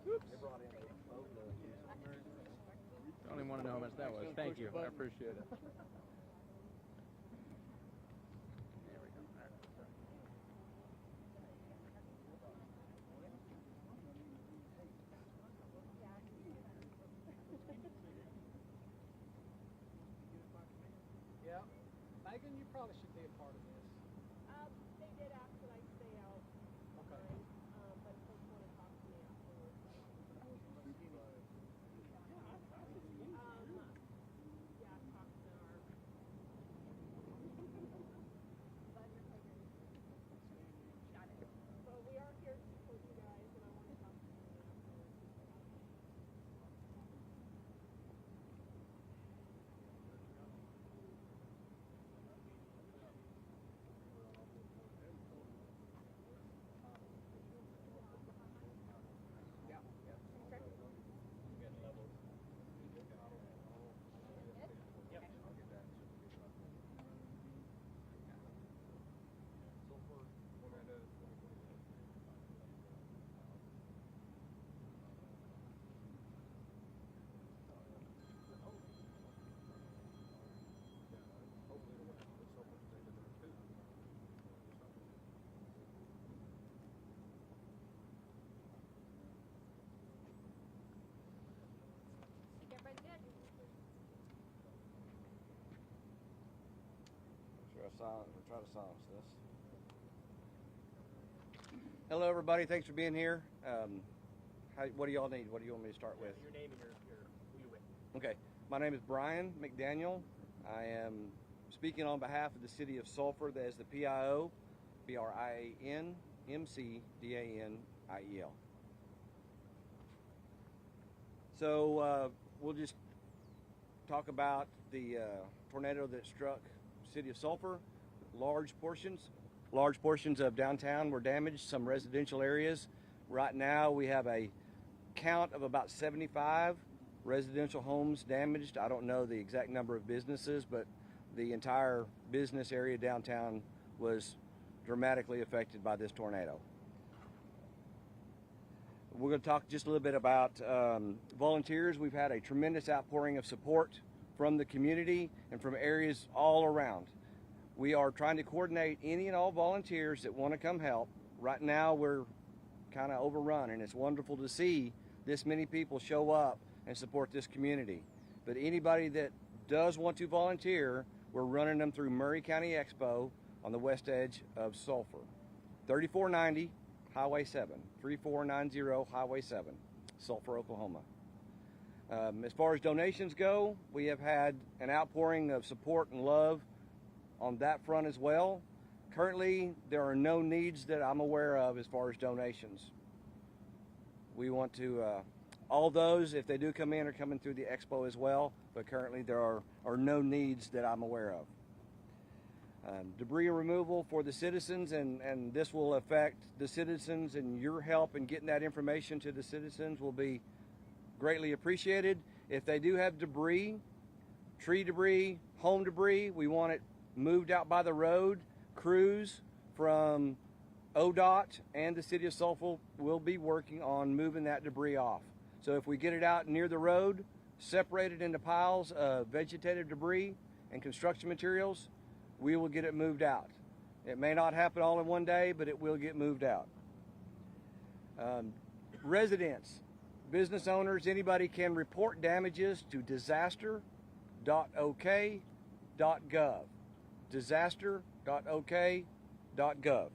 Oops. I don't even want to know how much that was. Thank you. I appreciate it. There we go. Yeah. Megan, you probably should be a part of this. They did ask that I stay out. Okay. But folks want to talk to me afterwards. Yeah, talk to our. Well, we are here to support you guys, and I want to talk to you afterwards. Yeah. Yep. Sulphur Monday. Everybody good? Try to silence this. Hello, everybody. Thanks for being here. What do y'all need? What do you want me to start with? Your name and who you with. Okay. My name is Brian McDaniel. I am speaking on behalf of the city of Sulphur as the PIO, BRIANMCDANIEL. So we'll just talk about the tornado that struck the city of Sulphur. Large portions of downtown were damaged, some residential areas. Right now we have a count of about 75 residential homes damaged. I don't know the exact number of businesses, but the entire business area downtown was dramatically affected by this tornado. We're going to talk just a little bit about volunteers. We've had a tremendous outpouring of support from the community and from areas all around. We are trying to coordinate any and all volunteers that want to come help. Right now we're kind of overrun, and it's wonderful to see this many people show up and support this community. But anybody that does want to volunteer, we're running them through Murray County Expo on the west edge of Sulphur. 3490 Highway 7, 3490 Highway 7, Sulphur, Oklahoma. As far as donations go, we have had an outpouring of support and love on that front as well. Currently, there are no needs that I'm aware of as far as donations. We want to, all those, if they do come in, are coming through the expo as well, but currently there are no needs that I'm aware of. Debris removal for the citizens, and this will affect the citizens, and your help in getting that information to the citizens will be greatly appreciated. If they do have debris, tree debris, home debris, we want it moved out by the road. Crews from ODOT and the city of Sulphur will be working on moving that debris off. So if we get it out near the road, separated into piles of vegetative debris and construction materials, we will get it moved out. It may not happen all in one day, but it will get moved out. Residents, business owners, anybody can report damages to disaster.ok.gov. disaster.ok.gov.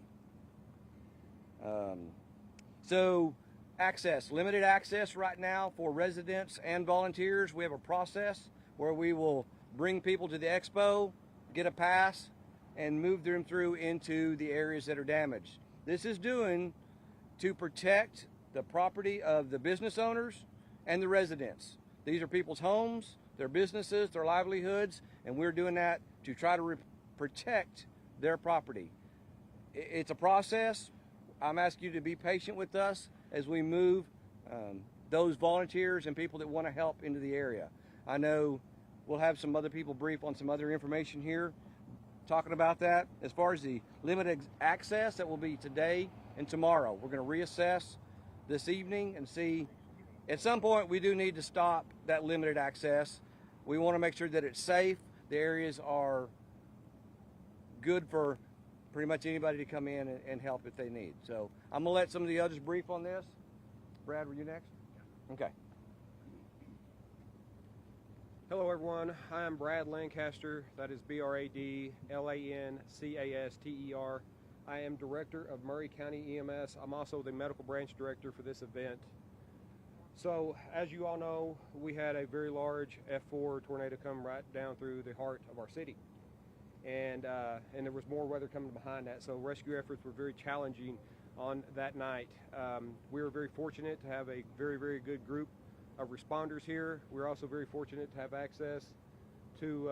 So access, limited access right now for residents and volunteers. We have a process where we will bring people to the expo, get a pass, and move them through into the areas that are damaged. This is doing to protect the property of the business owners and the residents. These are people's homes, their businesses, their livelihoods, and we're doing that to try to protect their property. It's a process. I'm asking you to be patient with us as we move those volunteers and people that want to help into the area. I know we'll have some other people brief on some other information here talking about that. As far as the limited access, that will be today and tomorrow. We're going to reassess this evening and see. At some point, we do need to stop that limited access. We want to make sure that it's safe. The areas are good for pretty much anybody to come in and help if they need. So I'm going to let some of the others brief on this. Brad, were you next? Okay. Hello, everyone. I am Brad Lancaster. That is BRADLANCASTER. I am Director of Murray County EMS. I'm also the Medical Branch Director for this event. So, as you all know, we had a very large F4 tornado come right down through the heart of our city. And there was more weather coming behind that, so rescue efforts were very challenging on that night. We were very fortunate to have a very, very good group of responders here. We're also very fortunate to have access to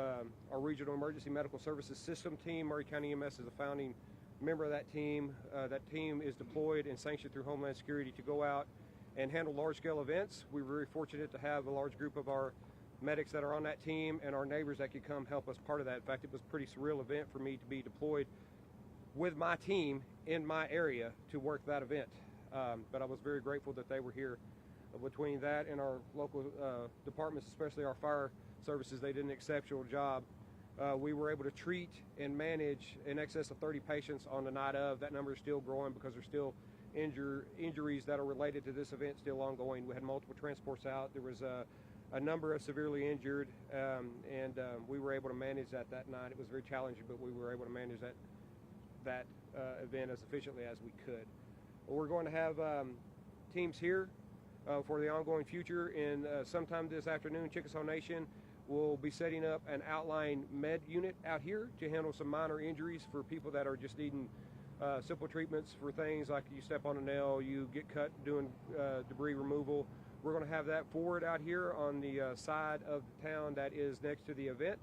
our Regional Emergency Medical Services System team. Murray County EMS is a founding member of that team. That team is deployed and sanctioned through Homeland Security to go out and handle large-scale events. We were very fortunate to have a large group of our medics that are on that team and our neighbors that could come help us part of that. In fact, it was a pretty surreal event for me to be deployed with my team in my area to work that event. But I was very grateful that they were here. Between that and our local departments, especially our fire services, they did an exceptional job. We were able to treat and manage in excess of 30 patients on the night of. That number is still growing because there's still injuries that are related to this event still ongoing. We had multiple transports out. There was a number of severely injured, and we were able to manage that night. It was very challenging, but we were able to manage that event as efficiently as we could. We're going to have teams here for the ongoing future. In sometime this afternoon, Chickasaw Nation will be setting up an outlying med unit out here to handle some minor injuries for people that are just needing simple treatments for things like you step on a nail, you get cut doing debris removal. We're going to have that forward out here on the side of the town that is next to the event,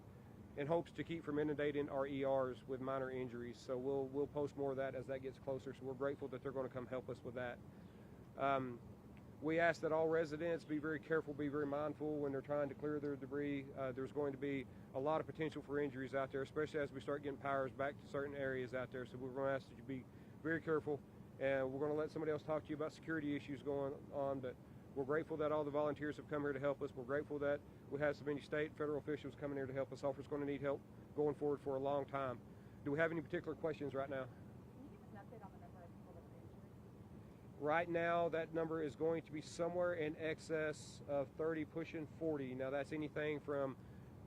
in hopes to keep from inundating our ERs with minor injuries. So we'll post more of that as that gets closer. So we're grateful that they're going to come help us with that. We ask that all residents be very careful, be very mindful when they're trying to clear their debris. There's going to be a lot of potential for injuries out there, especially as we start getting powers back to certain areas out there. So we're going to ask that you be very careful, and we're going to let somebody else talk to you about security issues going on. But we're grateful that all the volunteers have come here to help us. We're grateful that we have so many state and federal officials coming here to help us. Sulphur's going to need help going forward for a long time. Do we have any particular questions right now? Can you give us an update on the number of people that were injured? Right now, that number is going to be somewhere in excess of 30, pushing 40. Now, that's anything from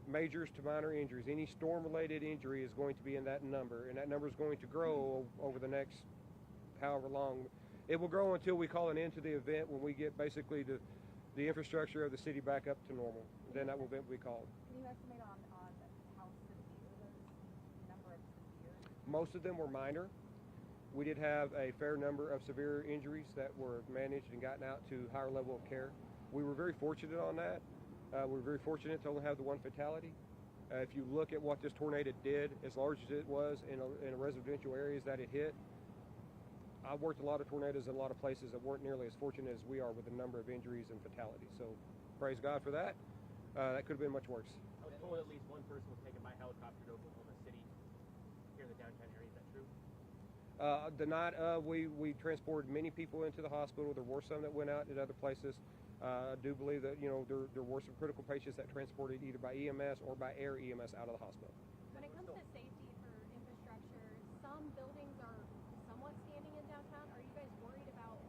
majors to minor injuries. Any storm-related injury is going to be in that number, and that number is going to grow over the next however long. It will grow until we call an end to the event, when we get basically the infrastructure of the city back up to normal. Then that event will be called. Can you estimate on how severe the number of severe? Most of them were minor. We did have a fair number of severe injuries that were managed and gotten out to higher level of care. We were very fortunate on that. We were very fortunate to only have the one fatality. If you look at what this tornado did, as large as it was in a residential areas that it hit, I've worked a lot of tornadoes in a lot of places that weren't nearly as fortunate as we are with the number of injuries and fatalities. So praise God for that. That could have been much worse. I was told at least one person was taken by helicopter to Oklahoma City here in the downtown area. Is that true? The night we transported many people into the hospital. There were some that went out in other places. I do believe that there were some critical patients that transported either by EMS or by air EMS out of the hospital. When it comes to safety for infrastructure, some buildings are somewhat standing in downtown. Are you guys worried about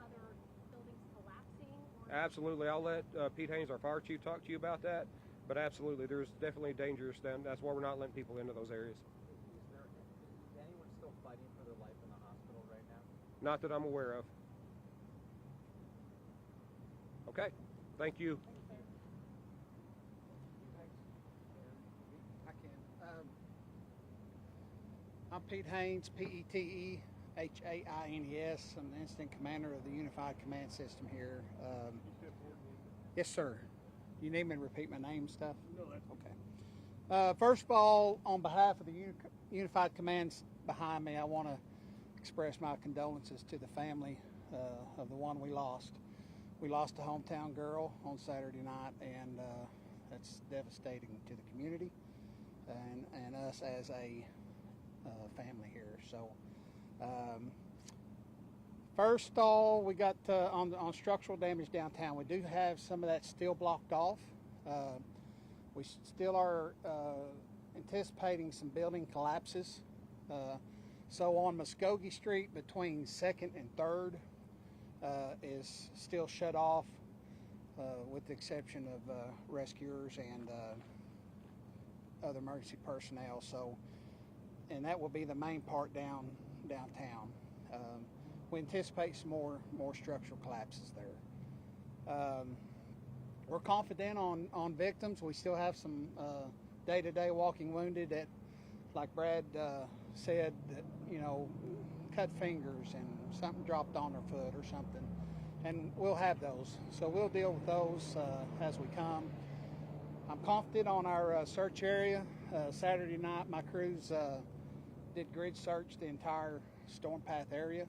other buildings collapsing? Absolutely. I'll let Pete Haynes, our fire chief, talk to you about that. But absolutely, there's definitely dangerous down. That's why we're not letting people into those areas. Is anyone still fighting for their life in the hospital right now? Not that I'm aware of. Okay. Thank you. I can. I'm Pete Haynes, P-E-T-E-H-A-I-N-E-S. I'm the Incident Commander of the Unified Command System here. Yes, sir. You need me to repeat my name and stuff? No, that's okay. First of all, on behalf of the Unified Commands behind me, I want to express my condolences to the family of the one we lost. We lost a hometown girl on Saturday night, and that's devastating to the community and us as a family here. So First all, we got on structural damage downtown. We do have some of that still blocked off. We still are anticipating some building collapses. So on Muskogee Street between 2nd and 3rd is still shut off, with the exception of rescuers and other emergency personnel. So, and that will be the main part downtown. We anticipate some more structural collapses there. We're confident on victims. We still have some day-to-day walking wounded that, like Brad said, that, you know, cut fingers and something dropped on their foot or something. And we'll have those. So we'll deal with those as we come. I'm confident on our search area. Saturday night, my crews did grid search the entire storm path area.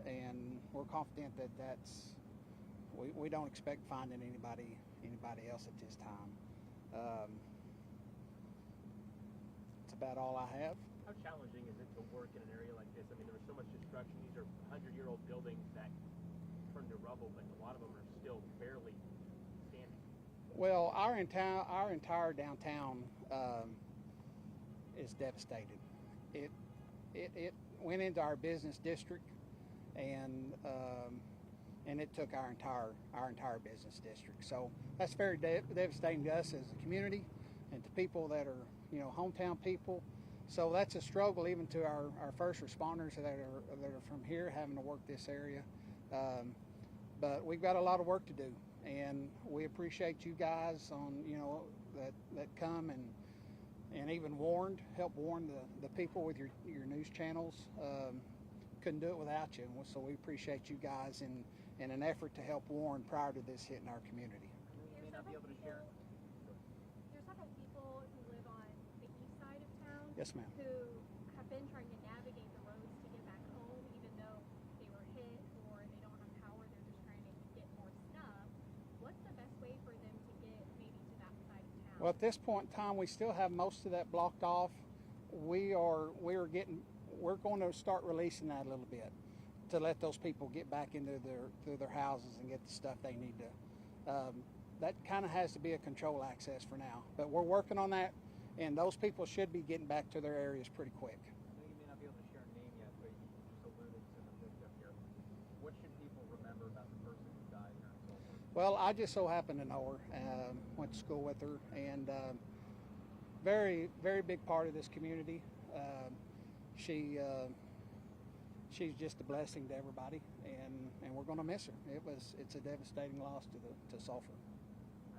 And we're confident that we don't expect finding anybody else at this time. It's about all I have. How challenging is it to work in an area like this? I mean, there was so much destruction. These are 100-year-old buildings that turned to rubble, but a lot of them are still barely standing. Well, our entire downtown is devastated. It went into our business district, and it took our entire business district. So that's very devastating to us as a community and to people that are, you know, hometown people. So that's a struggle even to our first responders that are from here, having to work this area. But we've got a lot of work to do, and we appreciate you guys on, you know, that come and even help warn the people with your news channels. Couldn't do it without you, so we appreciate you guys in an effort to help warn prior to this hitting our community. You may not be able to share. There's several people who live on the east side of town. Yes, ma'am. Who have been trying to navigate the roads to get back home, even though they were hit or they don't have power. They're just trying to get more stuff. What's the best way for them to get maybe to that side of town? Well, at this point in time, we still have most of that blocked off. We're going to start releasing that a little bit to let those people get back into their houses and get the stuff they need to. That kind of has to be a control access for now, but we're working on that, and those people should be getting back to their areas pretty quick. I know you may not be able to share a name yet, but you just alluded to the victim here. What should people remember about the person who died here in Sulphur? Well, I just so happen to know her, went to school with her, and very, very big part of this community. She's just a blessing to everybody, and we're going to miss her. It's a devastating loss to Sulphur.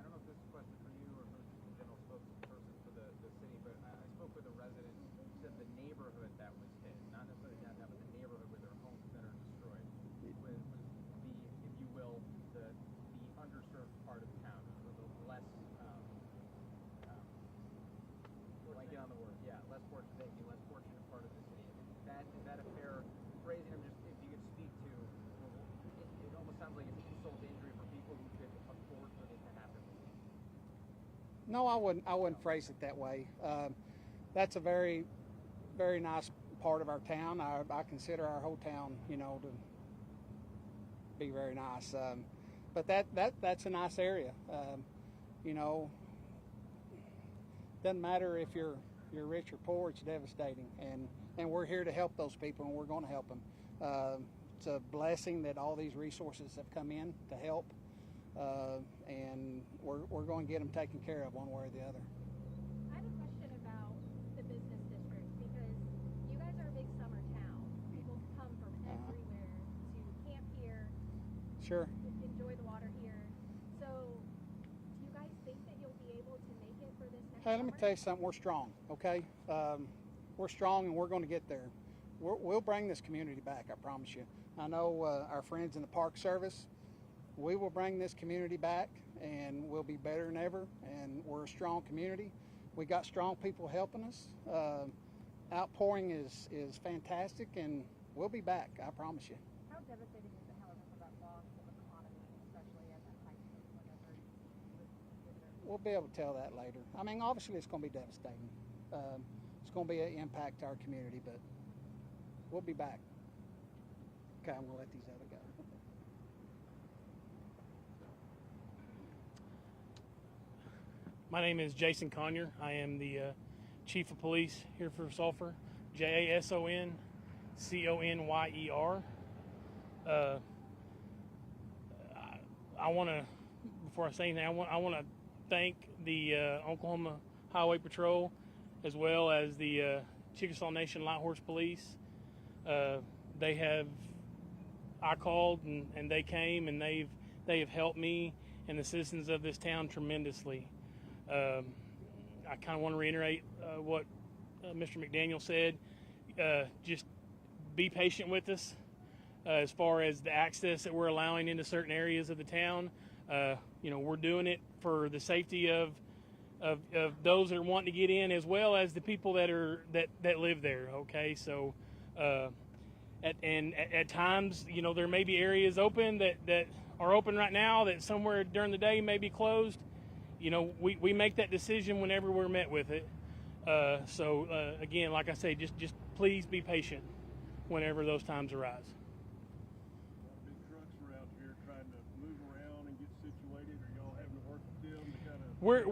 I don't know if this is a question for you or for the general spokesperson for the city, but I spoke with a resident who said the neighborhood that was hit, not necessarily downtown, but the neighborhood where their homes that are destroyed, was the, if you will, the underserved part of town, or the less, blanking on the word, less fortunate, less fortunate part of the city. Is that a fair phrasing? I'm just, if you could speak to, it almost sounds like it's insult to injury for people who could afford for this to happen. No, I wouldn't phrase it that way. That's a very, very nice part of our town. I consider our whole town, you know, to be very nice. But that's a nice area. You know, doesn't matter if you're rich or poor. It's devastating, and we're here to help those people, and we're going to help them. It's a blessing that all these resources have come in to help. And we're going to get them taken care of one way or the other. I have a question about the business district, because you guys are a big summer town. People come from everywhere to camp here, Sure. enjoy the water here. So do you guys think that you'll be able to make it for this next Hey, let me summer? tell you something. We're strong, okay? We're strong, and we're going to get there. We'll bring this community back, I promise you. I know our friends in the Park Service, we will bring this community back, and we'll be better than ever, and we're a strong community. We got strong people helping us. Outpouring is fantastic, and we'll be back, I promise you. How devastating is it, however, for that loss of economy, especially at that height of whatever you We'll be able to tell that later. I mean, obviously it's going to be devastating. It's going to be an impact to our community, but we'll be back. Okay, I'm gonna let these other go. My name is Jason Conyer. I am the Chief of Police here for Sulphur. JASONCONYER. I want to, before I say anything, I want to thank the Oklahoma Highway Patrol, as well as the Chickasaw Nation Light Horse Police. I called and they came, and they have helped me and the citizens of this town tremendously. I kind of want to reiterate what Mr. McDaniel said. Just be patient with us as far as the access that we're allowing into certain areas of the town. We're doing it for the safety of those that are wanting to get in, as well as the people that live there. Okay, so at times, there may be areas open that are open right now that somewhere during the day may be closed. We make that decision whenever we're met with it. Again, like I say, just please be patient whenever those times arise. Big trucks around here trying to move around and get situated. Are y'all having to work with them to kind of? We're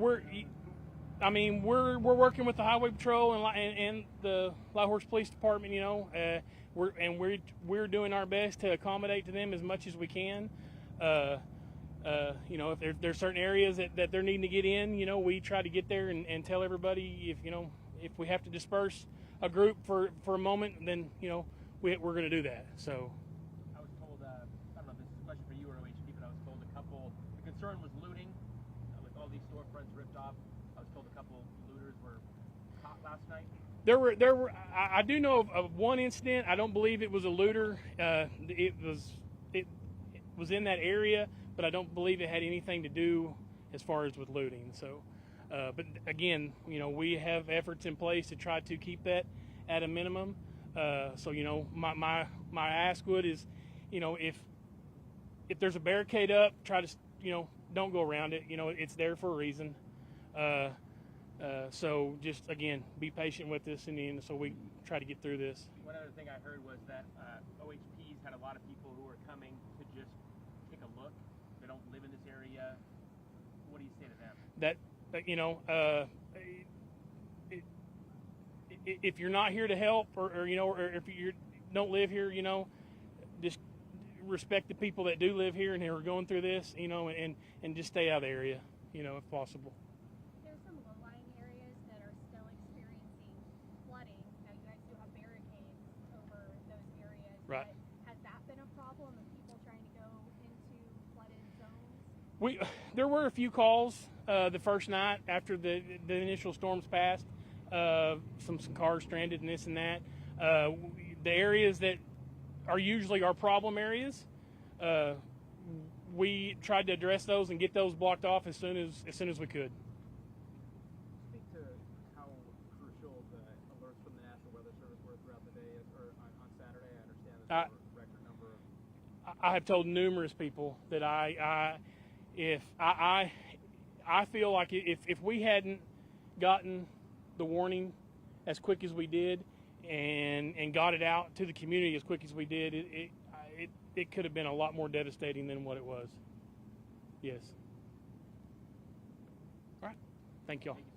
working with the Highway Patrol and the Light Horse Police Department. We're doing our best to accommodate to them as much as we can. If there's certain areas that they're needing to get in, we try to get there and tell everybody if we have to disperse a group for a moment, then we're going to do that. So I was told, I don't know if this is a question for you or OHP, but I was told the concern was looting with all these storefronts ripped off. I was told a couple looters were caught last night. There were. I do know of one incident. I don't believe it was a looter. It was in that area, but I don't believe it had anything to do as far as with looting. So, but again, we have efforts in place to try to keep that at a minimum. My ask is, if there's a barricade up, try to, don't go around it. It's there for a reason. So just again, be patient with us, and so we try to get through this. One other thing I heard was that OHP's had a lot of people who are coming to just take a look. They don't live in this area. What do you say to them? If you're not here to help, or if you don't live here, just respect the people that do live here and who are going through this, and just stay out of the area, if possible. There's some low-lying areas that are still experiencing flooding. Now, you guys do have barricades over those areas. Right. But has that been a problem of people trying to go into flooded zones? There were a few calls the first night after the initial storms passed. Some cars stranded and this and that. The areas that are usually our problem areas, we tried to address those and get those blocked off as soon as we could. Speak to how crucial the alerts from the National Weather Service were throughout the day, or on Saturday. I understand that there were a record number of. I have told numerous people that I feel like if we hadn't gotten the warning as quick as we did and got it out to the community as quick as we did, it could have been a lot more devastating than what it was. Yes. All right. Thank y'all. Thank you,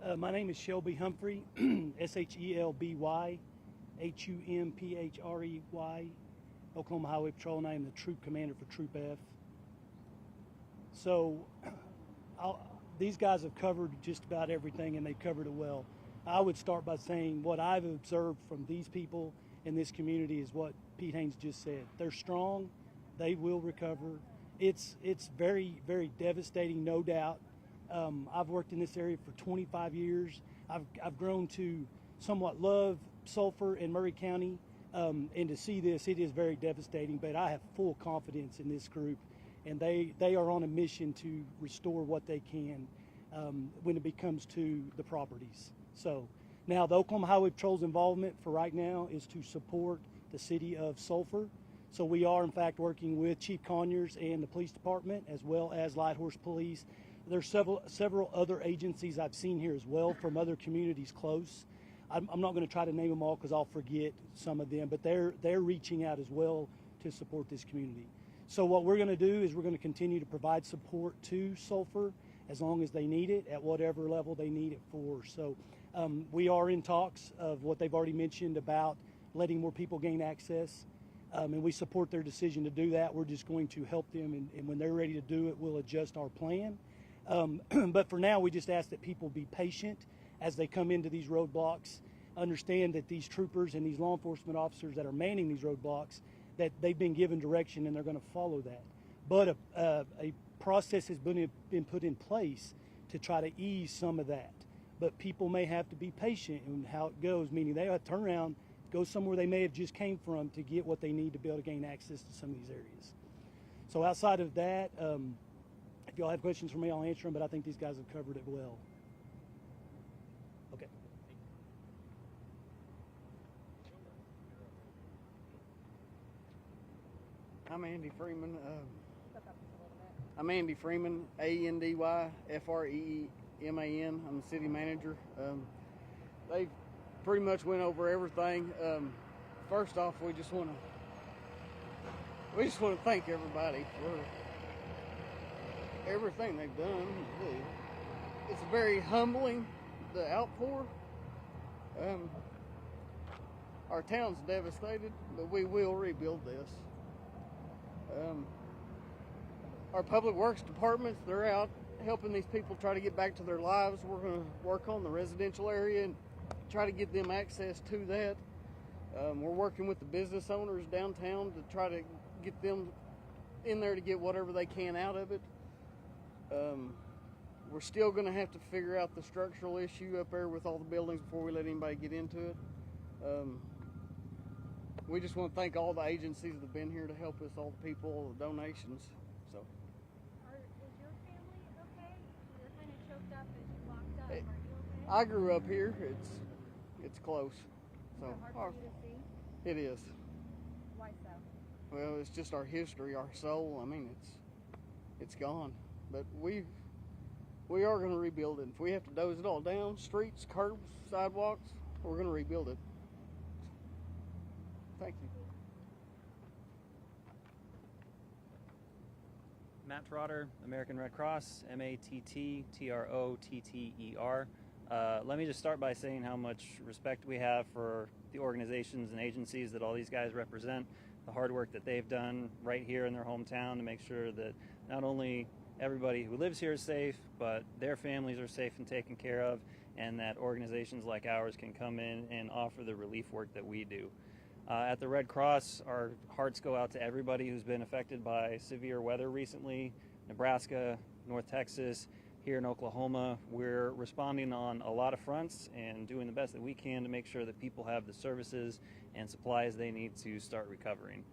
sir. My name is Shelby Humphrey, SHELBY, HUMPHREY, Oklahoma Highway Patrol, and I am the Troop Commander for Troop F. So these guys have covered just about everything, and they've covered it well. I would start by saying what I've observed from these people in this community is what Pete Haynes just said. They're strong. They will recover. It's very, very devastating, no doubt. I've worked in this area for 25 years. I've grown to somewhat love Sulphur and Murray County, and to see this, it is very devastating, but I have full confidence in this group, and they are on a mission to restore what they can when it comes to the properties. So now the Oklahoma Highway Patrol's involvement for right now is to support the city of Sulphur. So we are in fact working with Chief Conyers and the police department, as well as Light Horse Police, There's several other agencies I've seen here as well from other communities close. I'm not going to try to name them all because I'll forget some of them, but they're reaching out as well to support this community. So what we're going to do is we're going to continue to provide support to Sulphur as long as they need it at whatever level they need it for. So we are in talks of what they've already mentioned about letting more people gain access, and we support their decision to do that. We're just going to help them, and when they're ready to do it, we'll adjust our plan. But for now, we just ask that people be patient as they come into these roadblocks, understand that these troopers and these law enforcement officers that are manning these roadblocks, that they've been given direction and they're going to follow that. But a process has been put in place to try to ease some of that. But people may have to be patient in how it goes, meaning they have to turn around, go somewhere they may have just came from to get what they need to be able to gain access to some of these areas. So outside of that, if y'all have questions for me, I'll answer them, but I think these guys have covered it well. Okay. I'm Andy Freeman. Look up just a little bit. I'm Andy Freeman, ANDYFREEMAN. I'm the city manager. They pretty much went over everything. First off, we just want to thank everybody for everything they've done. It's very humbling, the outpour. Our town's devastated, but we will rebuild this. Our public works departments, they're out helping these people try to get back to their lives. We're going to work on the residential area and try to get them access to that. We're working with the business owners downtown to try to get them in there to get whatever they can out of it. We're still going to have to figure out the structural issue up there with all the buildings before we let anybody get into it. We just want to thank all the agencies that have been here to help us, all the people, all the donations. So. Is your family okay? You're kind of choked up as you walked up. Are you okay? I grew up here. It's close. So Hard for you to see? it is. Why so? Well, it's just our history, our soul. I mean, it's gone. But we are going to rebuild it. If we have to doze it all down, streets, curbs, sidewalks, we're going to rebuild it. Thank you. Matt Trotter, American Red Cross, MATTTROTTER. Let me just start by saying how much respect we have for the organizations and agencies that all these guys represent, the hard work that they've done right here in their hometown to make sure that not only everybody who lives here is safe, but their families are safe and taken care of, and that organizations like ours can come in and offer the relief work that we do. At the Red Cross, our hearts go out to everybody who's been affected by severe weather recently. Nebraska, North Texas, here in Oklahoma, we're responding on a lot of fronts and doing the best that we can to make sure that people have the services and supplies they need to start recovering.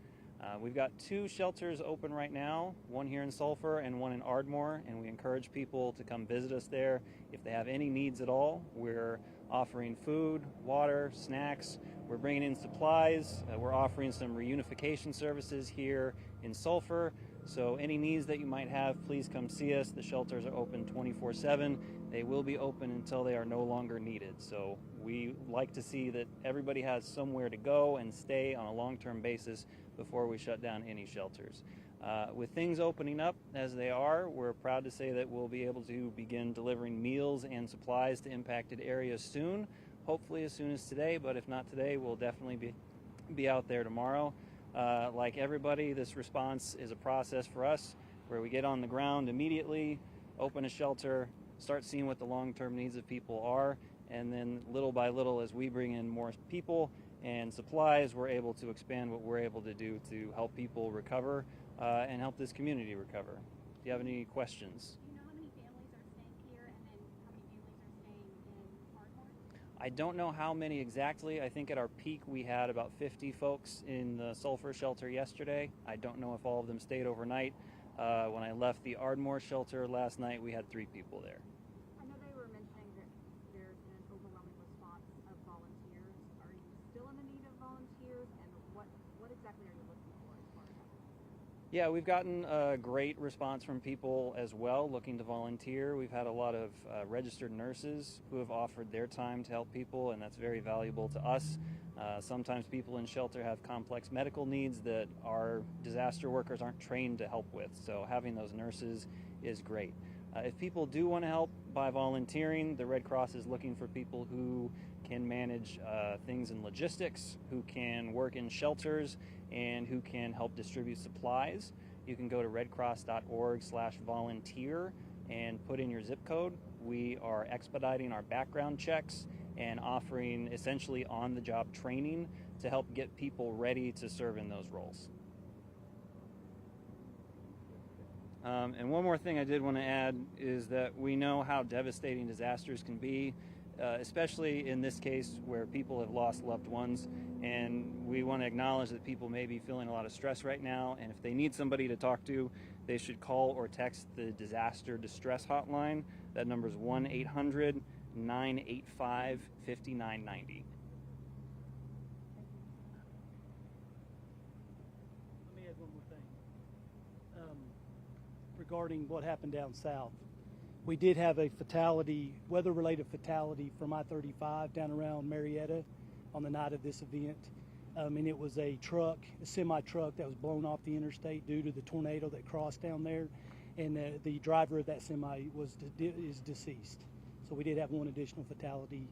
We've got 2 shelters open right now, one here in Sulphur and one in Ardmore, and we encourage people to come visit us there if they have any needs at all. We're offering food, water, snacks. We're bringing in supplies. We're offering some reunification services here in Sulphur. So any needs that you might have, please come see us. The shelters are open 24/7. They will be open until they are no longer needed. So we like to see that everybody has somewhere to go and stay on a long-term basis before we shut down any shelters. With things opening up as they are, we're proud to say that we'll be able to begin delivering meals and supplies to impacted areas soon. Hopefully as soon as today, but if not today, we'll definitely be out there tomorrow. Like everybody, this response is a process for us where we get on the ground immediately, open a shelter, start seeing what the long-term needs of people are, and then little by little as we bring in more people and supplies, we're able to expand what we're able to do to help people recover and help this community recover. Do you have any questions? Do you know how many families are staying here and then how many families are staying in Ardmore? I don't know how many exactly. I think at our peak we had about 50 folks in the Sulphur shelter yesterday. I don't know if all of them stayed overnight. When I left the Ardmore shelter last night, we had 3 people there. I know they were mentioning that there's an overwhelming response of volunteers. Are you still in the need of volunteers, and what exactly are you looking for as far as that? Yeah, we've gotten a great response from people as well looking to volunteer. We've had a lot of registered nurses who have offered their time to help people, and that's very valuable to us. Sometimes people in shelter have complex medical needs that our disaster workers aren't trained to help with, so having those nurses is great. If people do want to help by volunteering, the Red Cross is looking for people who can manage things in logistics, who can work in shelters, and who can help distribute supplies. You can go to redcross.org/volunteer and put in your zip code. We are expediting our background checks and offering essentially on-the-job training to help get people ready to serve in those roles. And one more thing I did want to add is that we know how devastating disasters can be, especially in this case where people have lost loved ones. And we want to acknowledge that people may be feeling a lot of stress right now, and if they need somebody to talk to, they should call or text the Disaster Distress Hotline. That number is 1-800-985-5990. Let me add one more thing. Regarding what happened down south. We did have a fatality, weather-related fatality from I-35 down around Marietta on the night of this event. And it was a semi-truck that was blown off the interstate due to the tornado that crossed down there. And the driver of that semi is deceased. So we did have one additional fatality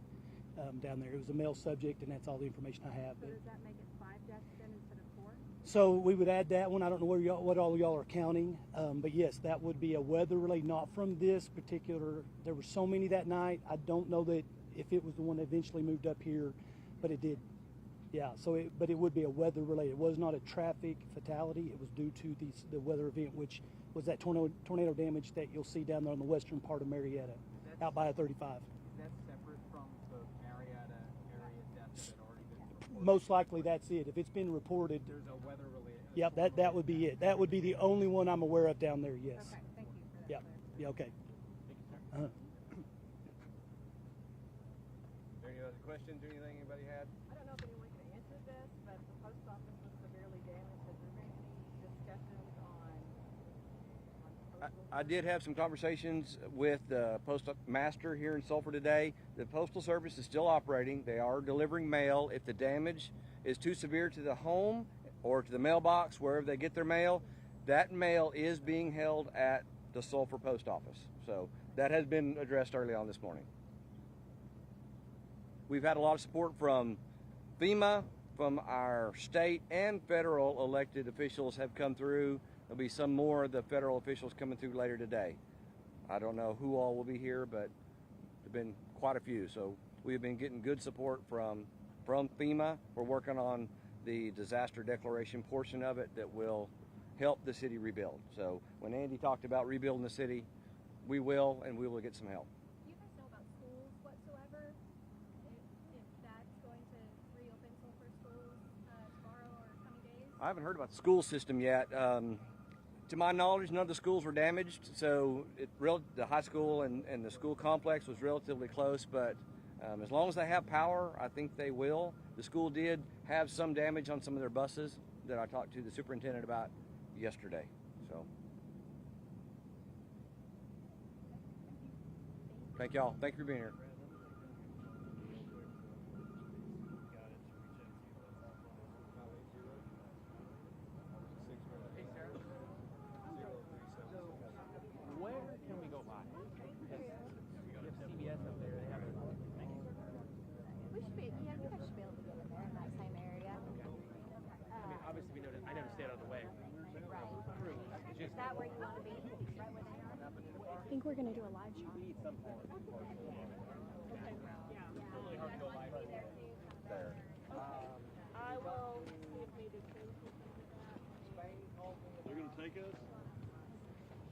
down there. It was a male subject, and that's all the information I have. So does that make it 5 deaths then instead of 4? So we would add that one. I don't know what all y'all are counting, but yes, that would be a weather-related, not from this particular. There were so many that night. I don't know that if it was the one that eventually moved up here, but it did. Yeah. So, but it would be a weather-related. It was not a traffic fatality. It was due to the weather event, which was that tornado damage that you'll see down there on the western part of Marietta, out by I-35. Is that separate from the Marietta area death that had already been reported? Most likely that's it. If it's been reported, There's a weather-related. yep, that would be it. That would be the only one I'm aware of down there. Yes. Okay, thank you for that. Yep. Yeah. Okay. Are there any other questions or anything anybody had? I don't know if anyone can answer this, but the post office was severely damaged. Has there been any discussions on I did have some conversations with the postmaster here in Sulphur today. The Postal Service is still operating. They are delivering mail. If the damage is too severe to the home or to the mailbox, wherever they get their mail, that mail is being held at the Sulphur Post Office. So that has been addressed early on this morning. We've had a lot of support from FEMA, from our state and federal elected officials have come through. There'll be some more of the federal officials coming through later today. I don't know who all will be here, but there have been quite a few. So we've been getting good support from FEMA. We're working on the disaster declaration portion of it that will help the city rebuild. So when Andy talked about rebuilding the city, we will, and we will get some help. Do you guys know about schools whatsoever? If that's going to reopen Sulphur schools tomorrow or coming days? I haven't heard about the school system yet. To my knowledge, none of the schools were damaged, so the high school and the school complex was relatively close, but as long as they have power, I think they will. The school did have some damage on some of their buses that I talked to the superintendent about yesterday. So, thank y'all. Thank you for being here. Where can we go by? You have CBS up there. They have a We should be, yeah, you guys should be able to get in there in that same area. I mean, obviously we know that I never stay out of the way. Is that where you want to be? Right where they are? I think we're going to do a live shot. It's really hard to go live there. I will see if they do too. They're going to take us?